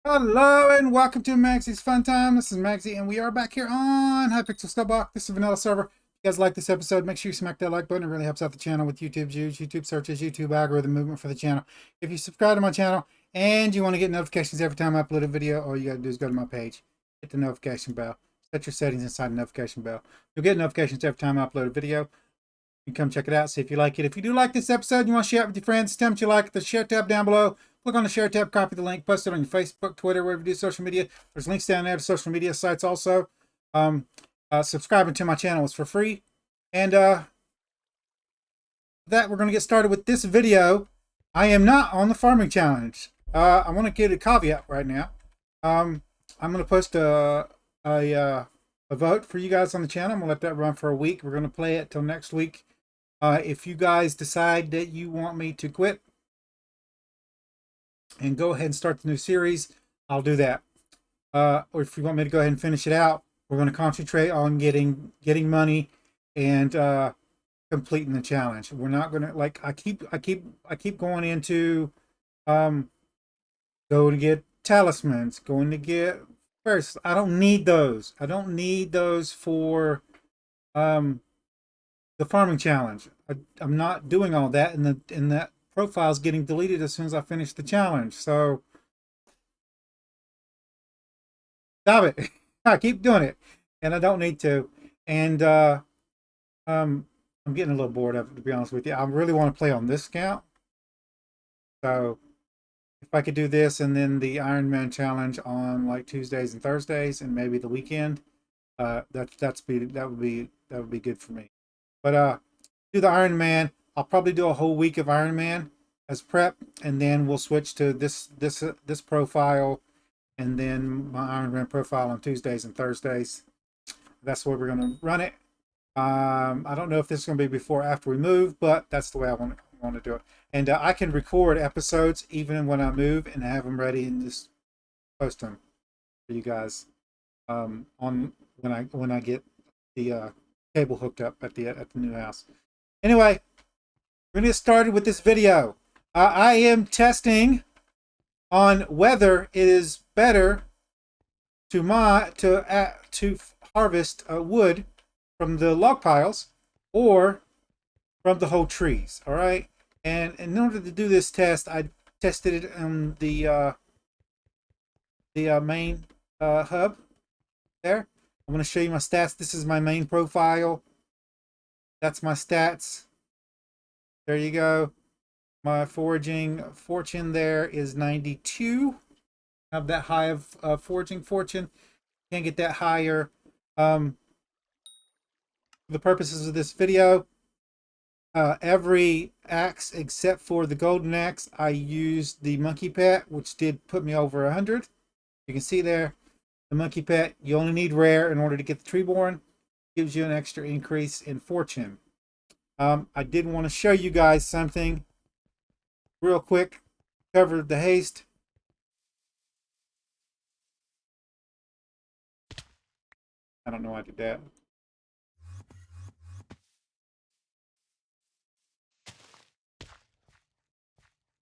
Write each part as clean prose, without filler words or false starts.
Hello and welcome to Maggie's Fun Time. This is Magzie and we are back here on Hypixel Skyblock. This is Vanilla Server. If you guys like this episode, make sure you smack that like button. It really helps out the channel with YouTube's views, YouTube searches, YouTube algorithm movement for the channel. If you subscribe to my channel and you want to get notifications every time I upload a video, all you got to do is go to my page, hit the notification bell, set your settings inside the notification bell. You'll get notifications every time I upload a video. You can come check it out, see if you like it. If you do like this episode and you want to share it with your friends, tell them you like it. The share tab down below. Click on the share tab, copy the link, post it on your Facebook, Twitter, wherever you do social media. There's links down there to social media sites also. Subscribing to my channel is for free. And that we're going to get started with this video. I am not on the farming challenge. I want to give a caveat right now. I'm going to post a vote for you guys on the channel. I'm going to let that run for a week. We're going to play it till next week. If you guys decide that you want me to quit and go ahead and start the new series, I'll do that. Or if you want me to go ahead and finish it out, we're going to concentrate on getting money and completing the challenge. We're not going to, like, I keep going into go to get talismans, going to get first. I don't need those. I don't need those for the farming challenge. I'm not doing all that, and that profile is getting deleted as soon as I finish the challenge. So stop it. I keep doing it, and I don't need to. And I'm getting a little bored of it, to be honest with you. I really want to play on this account. So if I could do this and then the Iron Man challenge on like Tuesdays and Thursdays and maybe the weekend, that would be good for me. But do the Iron Man. I'll probably do a whole week of Iron Man as prep, and then we'll switch to this profile, and then my Iron Man profile on Tuesdays and Thursdays. That's where we're going to run it. I don't know if this is going to be before or after we move, but that's the way I want to do it. And I can record episodes even when I move and have them ready and just post them for you guys on when I get the cable hooked up at the new house. Anyway, we're gonna get started with this video. I am testing on whether it is better to harvest wood from the log piles or from the whole trees. All right, and in order to do this test, I tested it on the main hub there. I'm going to show you my stats. This is my main profile. That's my stats. There you go. My foraging fortune there is 92. I have that high of foraging fortune. Can't get that higher. For the purposes of this video, every axe except for the golden axe, I used the monkey pet, which did put me over 100. You can see there, the monkey pet, you only need rare in order to get the treeborn. Gives you an extra increase in fortune. I did want to show you guys something real quick. Covered the haste. I don't know why I did that.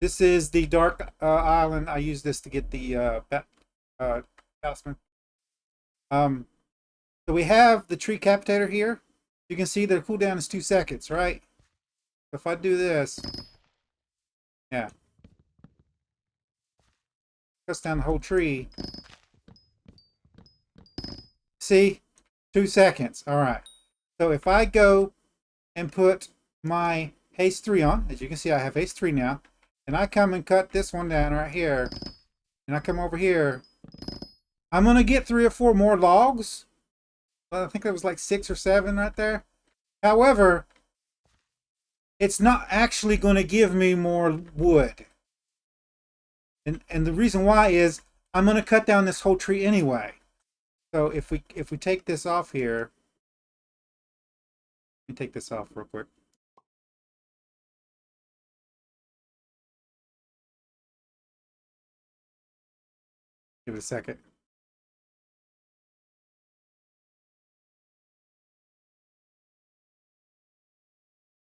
This is the dark island. I use this to get the talisman. So we have the Treecapitator here. You can see the cooldown is 2 seconds, right? So if I do this, yeah, cuts down the whole tree. See, 2 seconds. All right. So if I go and put my Haste 3 on, as you can see, I have Haste 3 now, and I come and cut this one down right here, and I come over here, I'm going to get 3 or 4 more logs. Well, I think that was like 6 or 7 right there. However, it's not actually going to give me more wood. And the reason why is I'm going to cut down this whole tree anyway. So if we take this off here, let me take this off real quick. Give it a second.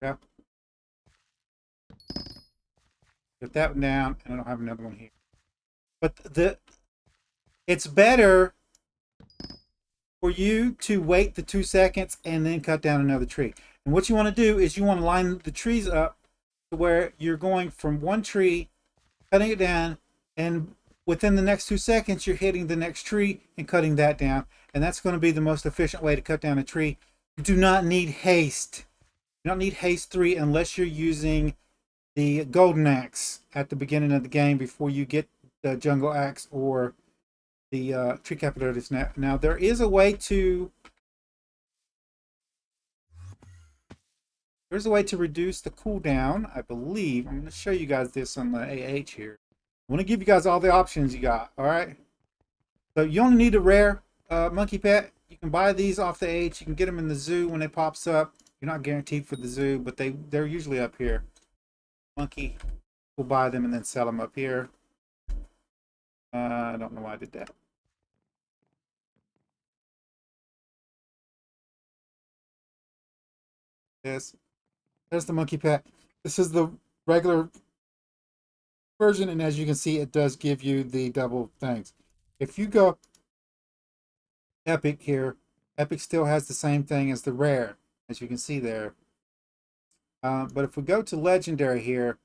Yeah. Get that one down, and I don't have another one here. But it's better for you to wait the 2 seconds and then cut down another tree. And what you want to do is you want to line the trees up to where you're going from one tree, cutting it down, and within the next 2 seconds you're hitting the next tree and cutting that down. And that's going to be the most efficient way to cut down a tree. You do not need haste. You don't need haste 3 unless you're using the golden axe at the beginning of the game before you get the jungle axe or the Treecapitator. Now there is a way to reduce the cooldown, I believe. I'm going to show you guys this on the AH here. I want to give you guys all the options you got. All right. So you only need a rare monkey pet. You can buy these off the AH. You can get them in the zoo when it pops up. You're not guaranteed for the zoo, but they're usually up here. Monkey will buy them and then sell them up here. I don't know why I did that. There's the monkey pet. This is the regular version, and as you can see, it does give you the double things. If you go epic here, epic still has the same thing as the rare, as you can see there. But if we go to legendary here,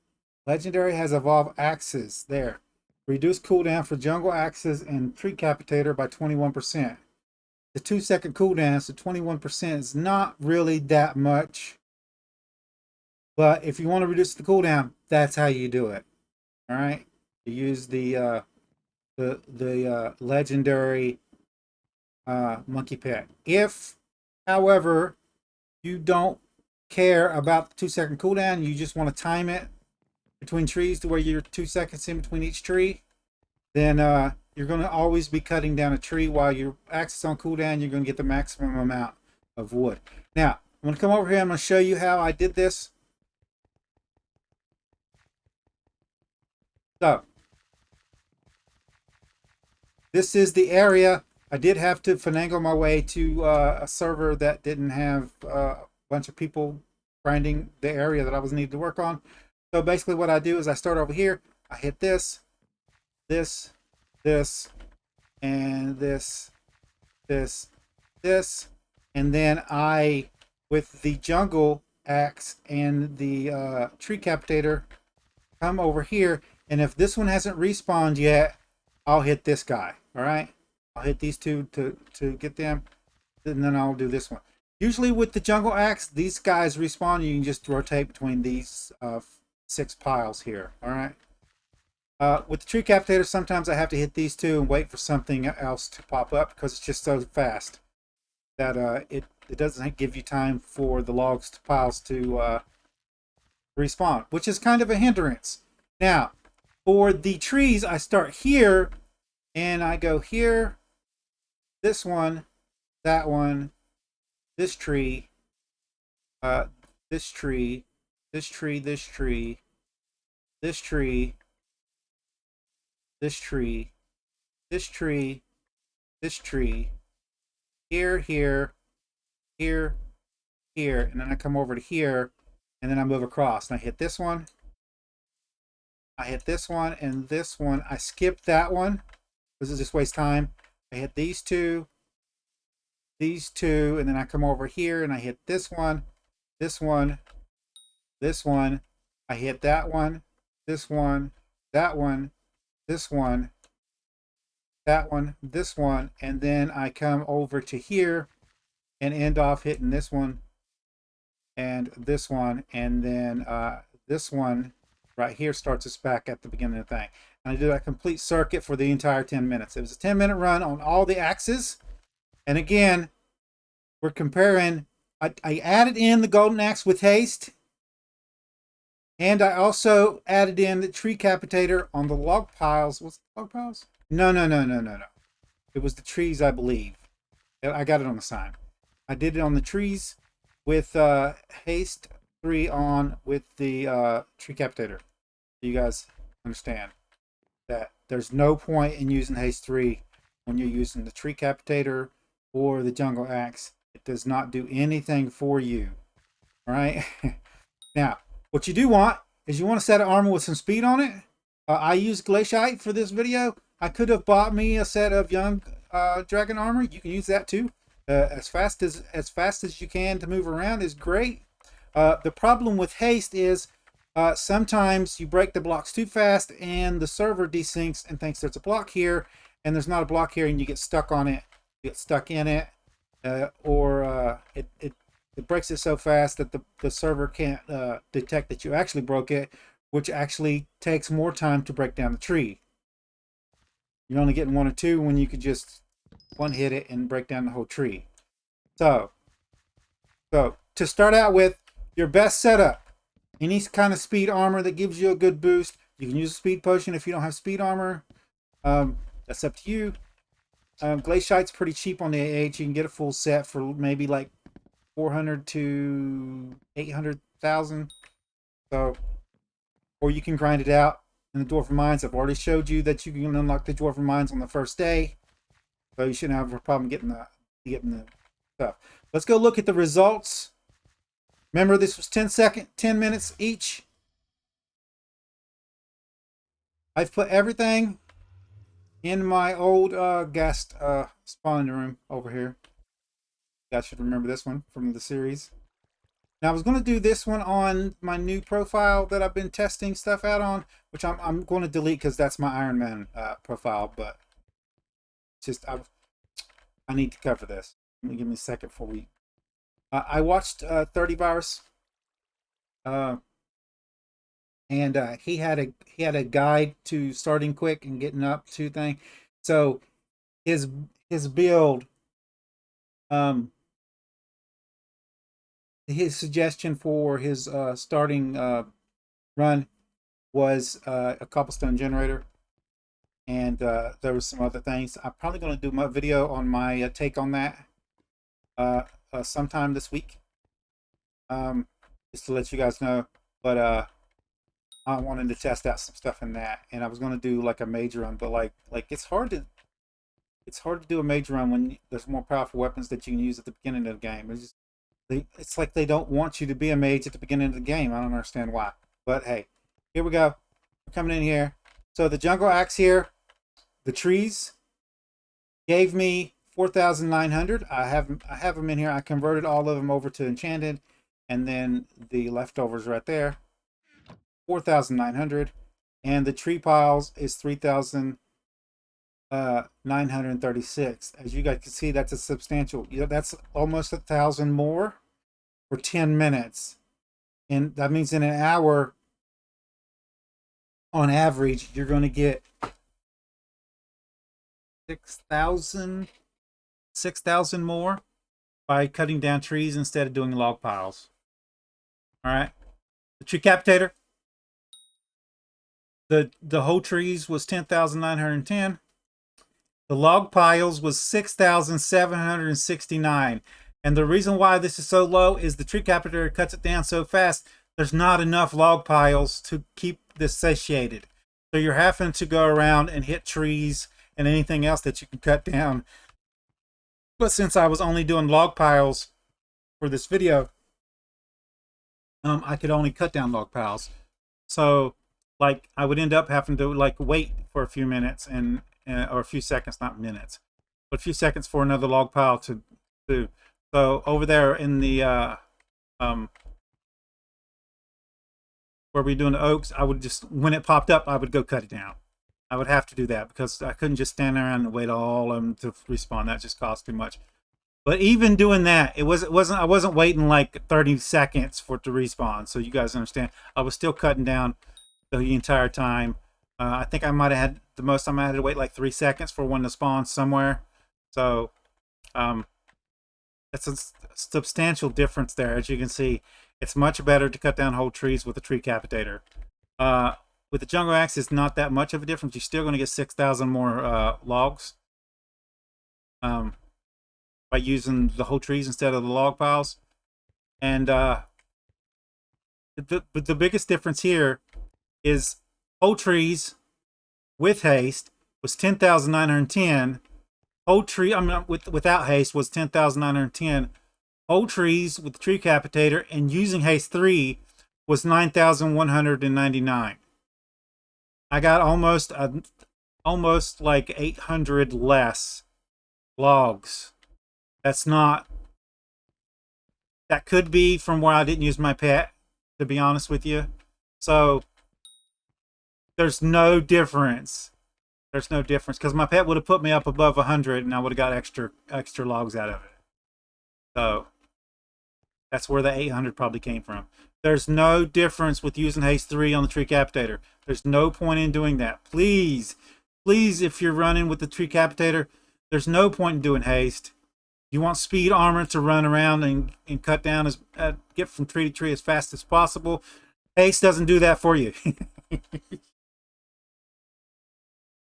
legendary has evolved axes there. Reduce cooldown for jungle axes and Treecapitator by 21%. The 2-second cooldown, so 21% is not really that much. But if you want to reduce the cooldown, that's how you do it. All right, you use the legendary monkey pet. If, however, you don't care about the 2-second cooldown, you just want to time it between trees to where you're 2 seconds in between each tree, then you're going to always be cutting down a tree while your axe is on cooldown. You're going to get the maximum amount of wood. Now, I'm going to come over here. I'm going to show you how I did this. So, this is the area. I did have to finagle my way to a server that didn't have a bunch of people grinding the area that I was needed to work on. So basically what I do is I start over here. I hit this, this, and this, and then I, with the jungle axe and the Treecapitator, come over here. And if this one hasn't respawned yet, I'll hit this guy. All right, I'll hit these two to get them, and then I'll do this one. Usually with the jungle axe, these guys respawn. You can just rotate between these 6 piles here. All right. With the Treecapitator, sometimes I have to hit these two and wait for something else to pop up because it's just so fast that it doesn't give you time for the logs to piles to respawn, which is kind of a hindrance. Now, for the trees, I start here and I go here, this one, that one, this tree, this tree, this tree, this tree, this tree, this tree, this tree, this tree, here, here, here, here, and then I come over to here, and then I move across, and I hit this one, I hit this one, and this one. I skip that one because it just wastes time. I hit these two, and then I come over here and I hit this one, this one, this one. I hit that one, this one, that one, this one, that one, this one, and then I come over to here and end off hitting this one and this one, and then this one right here starts us back at the beginning of the thing. And I did a complete circuit for the entire 10 minutes. It was a 10-minute run on all the axes. And again, we're comparing. I added in the golden axe with haste. And I also added in the Treecapitator on the log piles. Was it log piles? No. It was the trees, I believe. I got it on the sign. I did it on the trees with haste 3 on with the Treecapitator. You guys understand that there's no point in using haste 3 when you're using the Treecapitator or the jungle axe. It does not do anything for you. All right. Now, what you do want is you want to set an armor with some speed on it. I use glaciite for this video. I could have bought me a set of young dragon armor. You can use that too. As fast as you can to move around is great. The problem with haste is sometimes you break the blocks too fast and the server desyncs and thinks there's a block here, and there's not a block here, and you get stuck on it. You get stuck in it, or it breaks it so fast that the server can't detect that you actually broke it, which actually takes more time to break down the tree. You're only getting one or two when you could just one hit it and break down the whole tree. So to start out with, your best setup, any kind of speed armor that gives you a good boost. You can use a speed potion if you don't have speed armor. That's up to you. Glaciite's pretty cheap on the AH. You can get a full set for maybe like 400 to 800,000. So, or you can grind it out in the Dwarven Mines. I've already showed you that you can unlock the Dwarven Mines on the first day. So you shouldn't have a problem getting the stuff. Let's go look at the results. Remember, this was 10 minutes each. I've put everything in my old guest spawn room over here. You guys should remember this one from the series. Now I was going to do this one on my new profile that I've been testing stuff out on, which I'm going to delete because that's my Iron Man profile. But just I need to cover this. Give me a second before we. I watched 30 Virus, and he had a guide to starting quick and getting up to thing. So his build, his suggestion for his starting run was a cobblestone generator, and there was some other things. I'm probably going to do my video on my take on that sometime this week, just to let you guys know. But I wanted to test out some stuff in that, and I was going to do like a major run, but like it's hard to do a major run when there's more powerful weapons that you can use at the beginning of the game. It's like they don't want you to be a mage at the beginning of the game. I don't understand why. But hey, here we go. We're coming in here. So the jungle axe here, the trees gave me 4,900. I have them in here. I converted all of them over to enchanted, and then the leftovers right there, 4,900, and the tree piles is 3,936. As you guys can see, that's a substantial. That's almost 1,000 more for 10 minutes, and that means in an hour, on average, you're going to get 6,000 more by cutting down trees instead of doing log piles. All right, the Treecapitator, the whole trees was 10,910. The log piles was 6,769. And the reason why this is so low is the Treecapitator cuts it down so fast, there's not enough log piles to keep this satiated. So you're having to go around and hit trees and anything else that you can cut down. But since I was only doing log piles for this video, I could only cut down log piles. So like I would end up having to like wait for a few minutes and or a few seconds, not minutes, but a few seconds for another log pile to do. So over there in the where we're doing the oaks, I would just, when it popped up, I would go cut it down. I would have to do that because I couldn't just stand around and wait all of them to respawn. That just cost too much. But even doing that, I wasn't waiting like 30 seconds for it to respawn. So you guys understand, I was still cutting down the entire time. I think I might have had the most time I had to wait like 3 seconds for one to spawn somewhere. So it's a substantial difference there. As you can see, it's much better to cut down whole trees with a Treecapitator. With the jungle axe, it's not that much of a difference. You're still going to get 6,000 more logs by using the whole trees instead of the log piles. And the biggest difference here is whole trees with haste was 10,910. Whole tree, without haste was 10,910. Whole trees with the Treecapitator and using haste 3 was 9,199. I got almost almost like 800 less logs. That's not, that could be from where I didn't use my pet, to be honest with you. So there's no difference. There's no difference because my pet would have put me up above 100 and I would have got extra logs out of it. So that's where the 800 probably came from. There's no difference with using Haste 3 on the Treecapitator. There's no point in doing that. Please, please, if you're running with the Treecapitator, there's no point in doing Haste. You want speed armor to run around and cut down, get from tree to tree as fast as possible. Haste doesn't do that for you.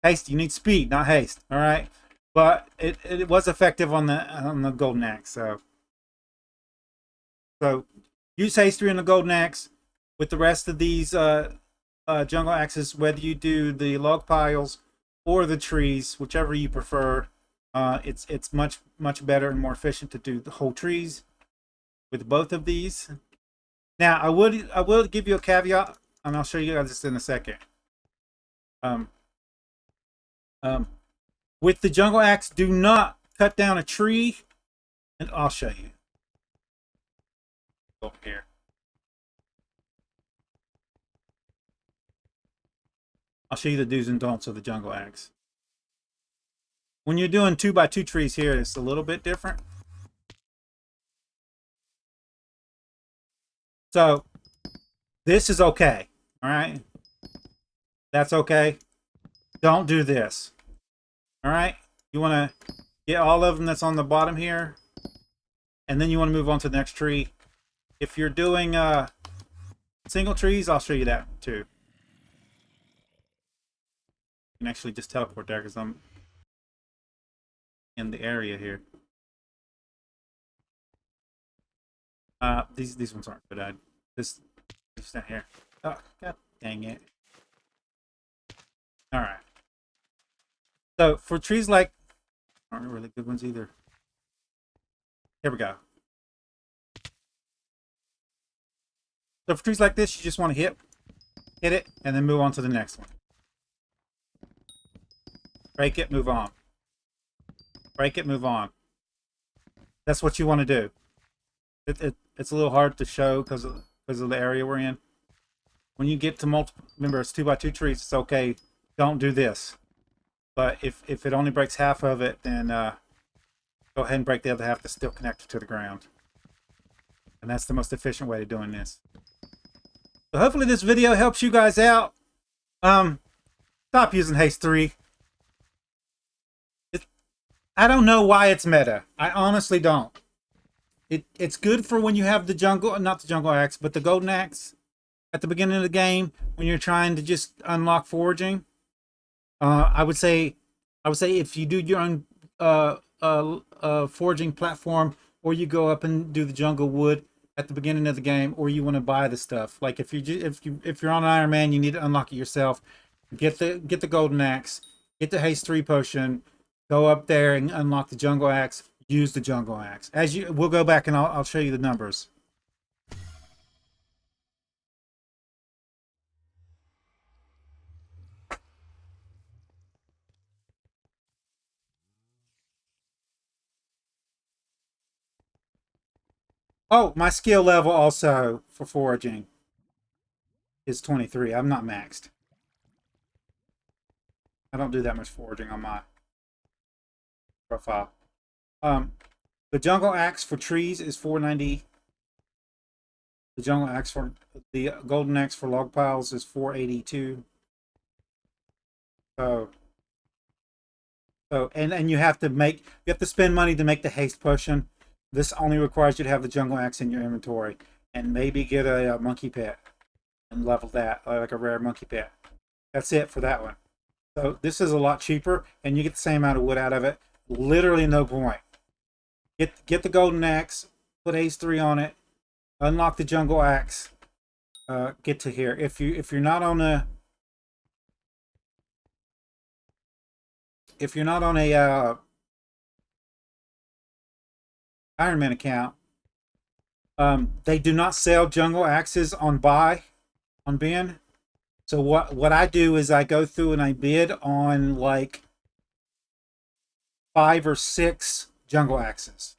Haste, you need speed, not haste. All right, but it was effective on the golden axe. So use Haste 3 on the golden axe. With the rest of these jungle axes, whether you do the log piles or the trees, whichever you prefer, it's much better and more efficient to do the whole trees with both of these. Now I will give you a caveat, and I'll show you guys this in a second. With the jungle axe, do not cut down a tree, and I'll show you. Over here. I'll show you the do's and don'ts of the jungle axe. When you're doing 2x2 trees here, it's a little bit different. So this is okay. All right. That's okay. Don't do this. All right. You want to get all of them that's on the bottom here. And then you want to move on to the next tree. If you're doing single trees, I'll show you that too. You can actually just teleport there because I'm in the area here. These ones aren't good. Just down here. Oh, god dang it. All right. So for trees like, aren't really good ones either. Here we go. So for trees like this, you just want to hit it, and then move on to the next one. Break it, move on. Break it, move on. That's what you want to do. It's a little hard to show because of the area we're in. When you get to multiple, remember it's 2x2 trees, it's okay. Don't do this. But if it only breaks half of it, then go ahead and break the other half that's still connected to the ground. And that's the most efficient way of doing this. So hopefully this video helps you guys out. Stop using Haste 3. I don't know why it's meta. I honestly don't. It's good for when you have the jungle, not the jungle axe, but the golden axe at the beginning of the game when you're trying to just unlock foraging. I would say if you do your own foraging platform, or you go up and do the jungle wood at the beginning of the game, or you want to buy the stuff. Like if you're on Iron Man, you need to unlock it yourself. Get the golden axe, get the Haste 3 potion, go up there and unlock the jungle axe. Use the jungle axe. We'll go back and I'll show you the numbers. Oh, my skill level also for foraging is 23. I'm not maxed. I don't do that much foraging on my profile. The jungle axe for trees is 490. The golden axe for log piles is 482. And you have to spend money to make the haste potion. This only requires you to have the jungle axe in your inventory, and maybe get a monkey pet and level that, like a rare monkey pet. That's it for that one. So this is a lot cheaper, and you get the same amount of wood out of it. Literally no point. Get the golden axe, put Haste 3 on it, unlock the jungle axe, get to here. If you're not on a Iron Man account, they do not sell jungle axes on bin. So what I do is I go through and I bid on like 5 or 6 jungle axes.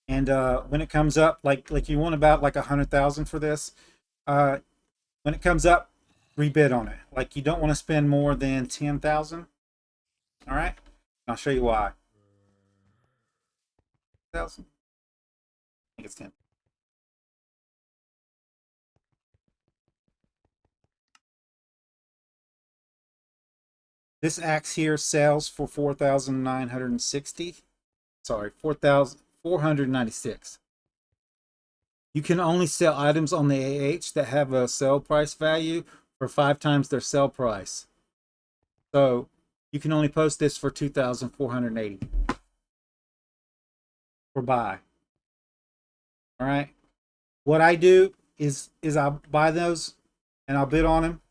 And when it comes up, like you want about like 100,000 for this. When it comes up, rebid on it. Like you don't want to spend more than 10,000. All right, I'll show you why. 1,000. I think it's 10. This axe here sells for 4,960. Sorry, 4,496. You can only sell items on the AH that have a sell price value for 5 times their sell price. So you can only post this for 2,480 for buy. All right. What I do is I'll buy those and I'll bid on them.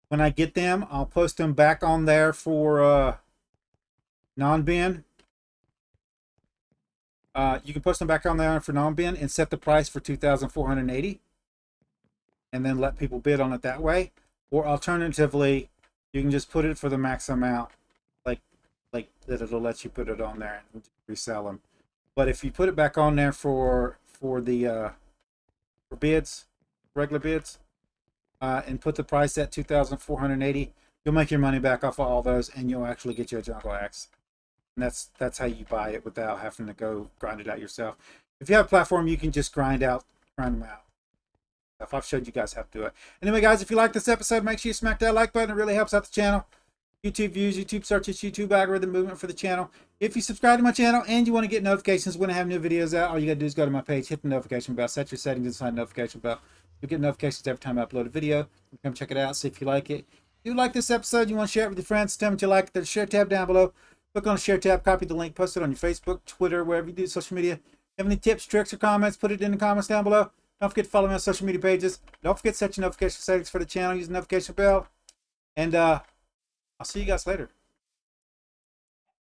When I get them, I'll post them back on there for non-bin. You can post them back on there for non-bin and set the price for 2,480, and then let people bid on it that way. Or alternatively, you can just put it for the max amount, like that it'll let you put it on there and resell them. But if you put it back on there for the for bids, regular bids, and put the price at 2,480, you'll make your money back off of all those, and you'll actually get you a jungle axe. And that's how you buy it without having to go grind it out yourself. If you have a platform, you can just grind them out. I've showed you guys how to do it. Anyway, guys, if you like this episode, make sure you smack that like button. It really helps out the channel. YouTube views, YouTube searches, YouTube algorithm movement for the channel. If you subscribe to my channel and you want to get notifications when I have new videos out, all you got to do is go to my page, hit the notification bell, set your settings inside the notification bell. You'll get notifications every time I upload a video. Come check it out, see if you like it. If you like this episode, you want to share it with your friends, tell me what you like. There's a share tab down below. Click on the share tab, copy the link, post it on your Facebook, Twitter, wherever you do social media. If you have any tips, tricks, or comments, put it in the comments down below. Don't forget to follow me on social media pages. Don't forget to set your notification settings for the channel using the notification bell. And I'll see you guys later.